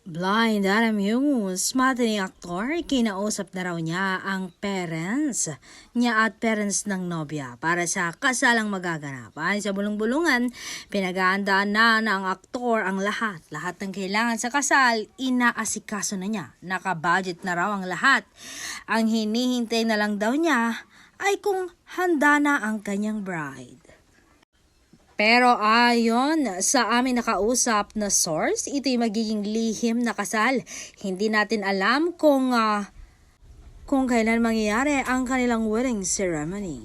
Blind Adam Hughes, matining aktor, kinausap na raw niya ang parents niya at parents ng nobya para sa kasalang magaganapan. Sa bulong-bulungan, pinag-aandaan na ng aktor ang lahat. Lahat ng kailangan sa kasal, inaasikaso na niya. Nakabudget na raw ang lahat. Ang hinihintay na lang daw niya ay kung handa na ang kanyang bride. Pero ayon sa aming nakausap na source, ito'y magiging lihim na kasal. Hindi natin alam kung kailan mangyayari ang kanilang wedding ceremony.